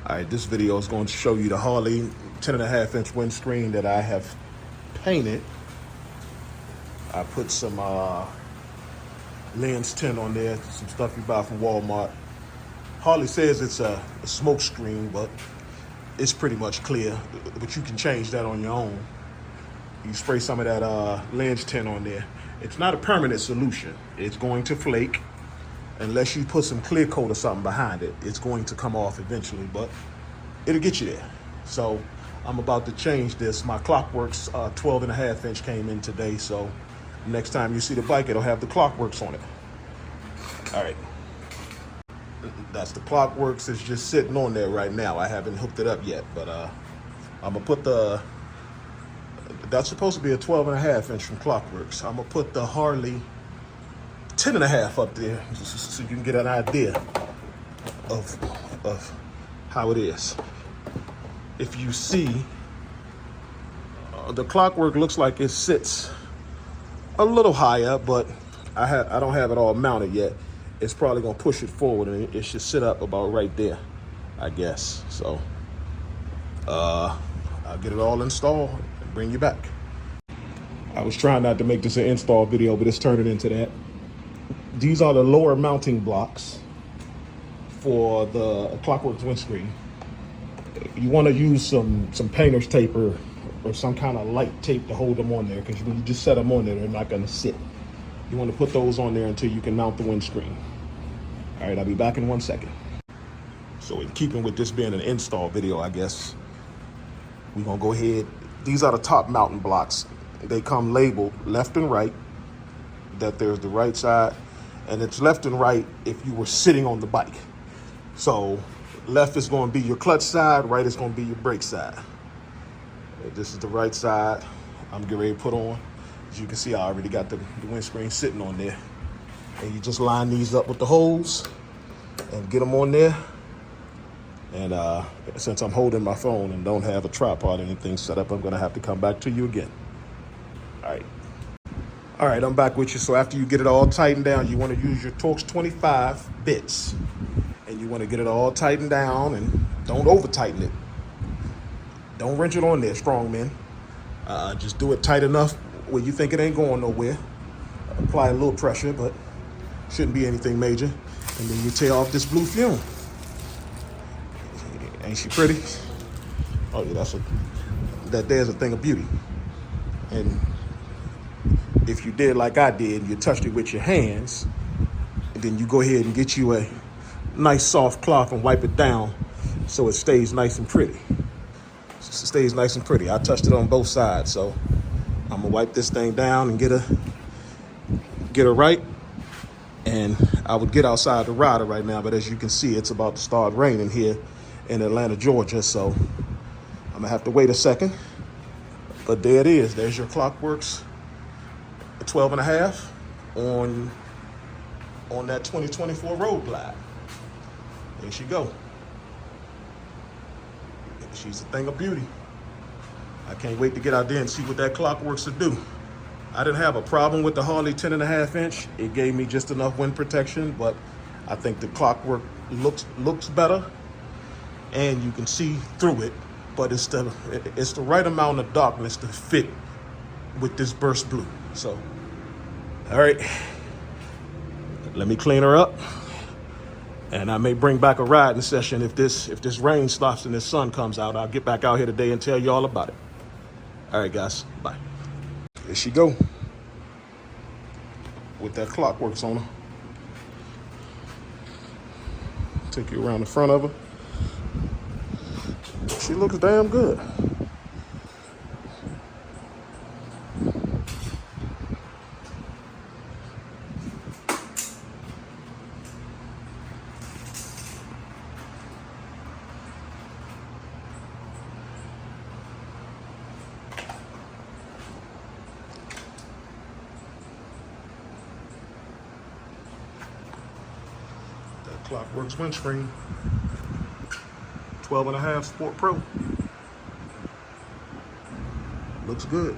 All right, this video is going to show you the Harley 10.5-inch windscreen that I have painted. I put some lens tint on there, some stuff you buy from Walmart. Harley says it's a smoke screen, but it's pretty much clear. But you can change that on your own. You spray some of that lens tint on there. It's not a permanent solution. It's going to flake. Unless you put some clear coat or something behind it, it's going to come off eventually, but it'll get you there. So I'm about to change this. My KlockWerks 12.5-inch came in today, so next time you see the bike, it'll have the KlockWerks on it. All right. That's the KlockWerks. It's just sitting on there right now. I haven't hooked it up yet, but I'm gonna put that's supposed to be a 12.5-inch from KlockWerks. I'm gonna put the Harley 10.5 up there so you can get an idea of how it is. If you see, the KlockWerks looks like it sits a little higher, but I don't have it all mounted yet. It's probably gonna push it forward and it should sit up about right there, I guess. So I'll get it all installed and bring you back. I was trying not to make this an install video, but it's turning into that. These are the lower mounting blocks for the KlockWerks windscreen. You want to use some painter's tape or some kind of light tape to hold them on there, because when you just set them on there, they're not going to sit. You want to put those on there until you can mount the windscreen. All right, I'll be back in 1 second. So in keeping with this being an install video, I guess, we're going to go ahead. These are the top mounting blocks. They come labeled left and right, that there's the right side, and it's left and right if you were sitting on the bike. So left is going to be your clutch side, right is going to be your brake side. This is the right side I'm getting ready to put on. As you can see, I already got the windscreen sitting on there. And you just line these up with the holes and get them on there. And since I'm holding my phone and don't have a tripod or anything set up, I'm going to have to come back to you again. All right, I'm back with you. So after you get it all tightened down, you want to use your Torx 25 bits. And you want to get it all tightened down and don't over tighten it. Don't wrench it on there, strong men. Just do it tight enough where you think it ain't going nowhere. Apply a little pressure, but shouldn't be anything major. And then you tear off this blue fume. Ain't she pretty? Oh yeah, that there's a thing of beauty. And if you did like I did, you touched it with your hands, and then you go ahead and get you a nice soft cloth and wipe it down so it stays nice and pretty. It stays nice and pretty. I touched it on both sides, so I'm gonna wipe this thing down and get her right. And I would get outside the rider right now, but as you can see, it's about to start raining here in Atlanta, Georgia, so I'm gonna have to wait a second. But there it is. There's your KlockWerks 12.5 on that 2024 Road Glide. There she go. She's a thing of beauty. I can't wait to get out there and see what that KlockWerks will do. I didn't have a problem with the Harley 10.5-inch. It gave me just enough wind protection, but I think the KlockWerks looks better, and you can see through it. But it's the right amount of darkness to fit with this burst blue. So, all right, let me clean her up, and I may bring back a riding session if this rain stops and the sun comes out. I'll get back out here today and tell you all about it. All right, guys, bye. There she go with that KlockWerks on her. Take you around the front of her. She looks damn good. That KlockWerks windscreen. 12.5 Sport Pro. Looks good.